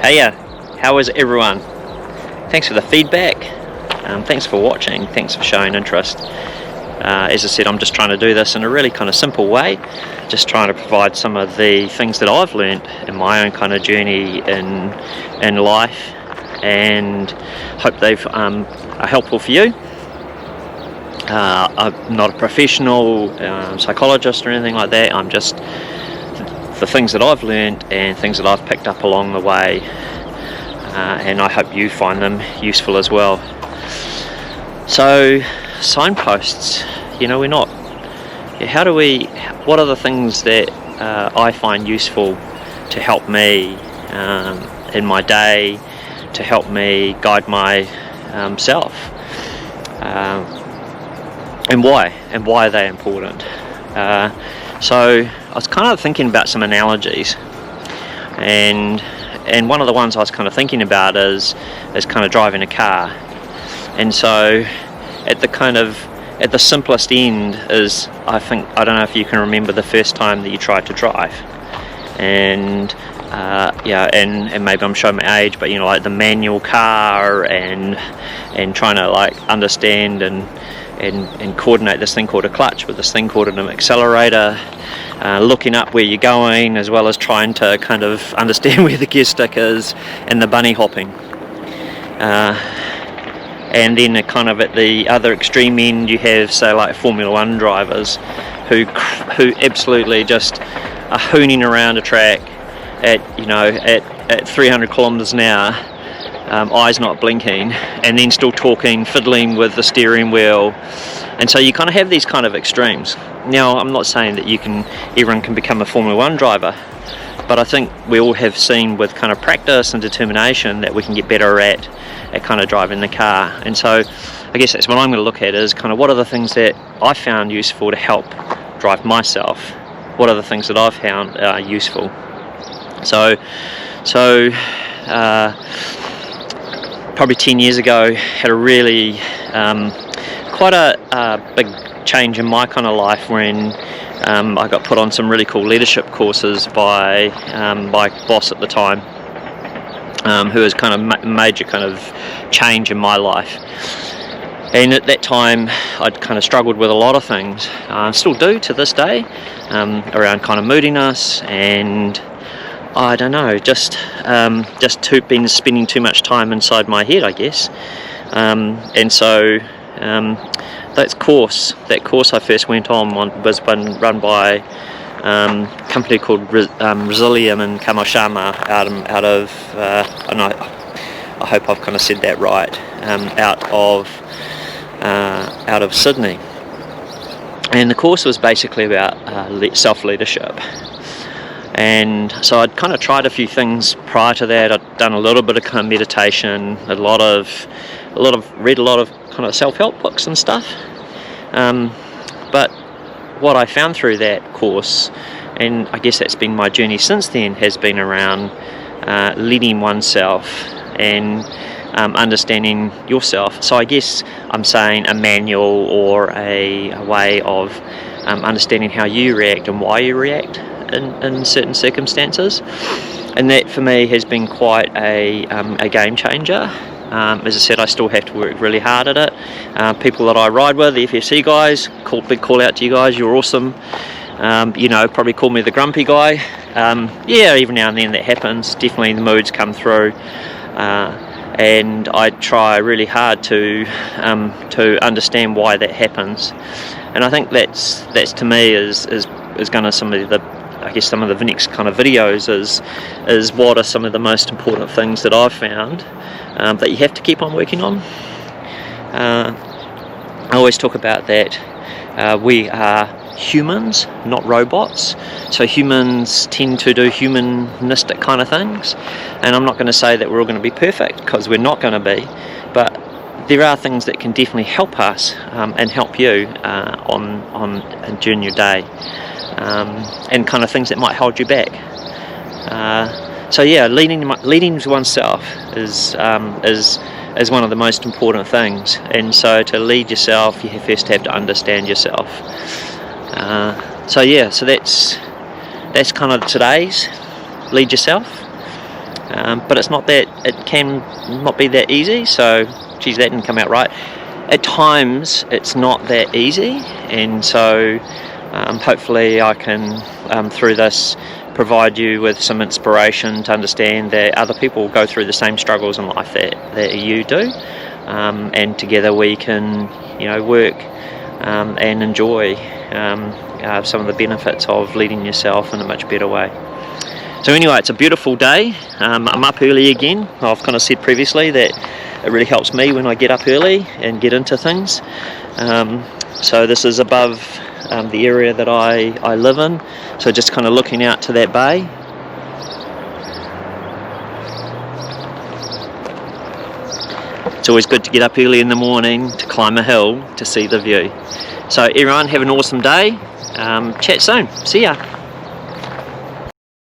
Hey, how is everyone? Thanks for the feedback. Thanks for watching. Thanks for showing interest. As I said, I'm just trying to do this in a really kind of simple way, just trying to provide some of the things that I've learned in my own kind of journey in life, and hope they've are helpful for you. I'm not a professional psychologist or anything like that. I'm just the things that I've learned and things that I've picked up along the way, and I hope you find them useful as well. So, signposts, we're not, what are the things that I find useful to help me in my day, to help me guide my self, and why are they important? So I was kind of thinking about some analogies, and one of the ones I was kind of thinking about is kind of driving a car. And so at the simplest end is, I don't know if you can remember the first time that you tried to drive, and and maybe I'm showing my age, but like the manual car, and trying to like understand and coordinate this thing called a clutch with this thing called an accelerator, looking up where you're going, as well as trying to kind of understand where the gear stick is, and the bunny hopping. And then kind of at the other extreme end, you have, say, like Formula One drivers who absolutely just are hooning around a track at 300 kilometers an hour, eyes not blinking, and then still talking, fiddling with the steering wheel. And so you kind of have these kind of extremes. Now, I'm not saying that everyone can become a Formula One driver, but I think we all have seen with kind of practice and determination that we can get better at kind of driving the car. And so I guess that's what I'm going to look at, is kind of what are the things that I found useful to help drive myself. What are the things that I've found useful? So probably 10 years ago, had a really quite a big change in my kind of life when I got put on some really cool leadership courses by my boss at the time, who was kind of major kind of change in my life. And at that time, I'd kind of struggled with a lot of things, still do to this day, around kind of moodiness, and I don't know, just been spending too much time inside my head, I guess. And so that course I first went on was run by a company called Resilium and Kamashama out of I hope I've kind of said that right, out of Sydney. And the course was basically about self-leadership. And so I'd kind of tried a few things prior to that. I'd done a little bit of kind of meditation, read a lot of kind of self-help books and stuff. But what I found through that course, and I guess that's been my journey since then, has been around leading oneself and understanding yourself. So I guess I'm saying a manual or a way of understanding how you react and why you react in certain circumstances. And that for me has been quite a game changer. As I said, I still have to work really hard at it. People that I ride with, the FFC guys, big call out to you guys, you're awesome. Probably call me the grumpy guy. Even now and then that happens. Definitely the moods come through. And I try really hard to understand why that happens. And I think that's to me is kind of some of the next kind of videos is what are some of the most important things that I've found that you have to keep on working on. I always talk about that we are humans, not robots. So humans tend to do humanistic kind of things, and I'm not going to say that we're all going to be perfect, because we're not going to be, but there are things that can definitely help us and help you during your day, and kind of things that might hold you back. Leading to oneself is one of the most important things. And so to lead yourself, you first have to understand yourself. So that's kind of today's lead yourself. but it's not that, it can not be that easy. So, geez, that didn't come out right. At times, it's not that easy, and so hopefully I can, through this, provide you with some inspiration to understand that other people go through the same struggles in life that you do, and together we can, work and enjoy some of the benefits of leading yourself in a much better way. So anyway, it's a beautiful day. I'm up early again. I've kind of said previously that it really helps me when I get up early and get into things. So this is above the area that I live in, so just kind of looking out to that bay. It's always good to get up early in the morning to climb a hill to see the view. So everyone, have an awesome day. Chat soon. See ya.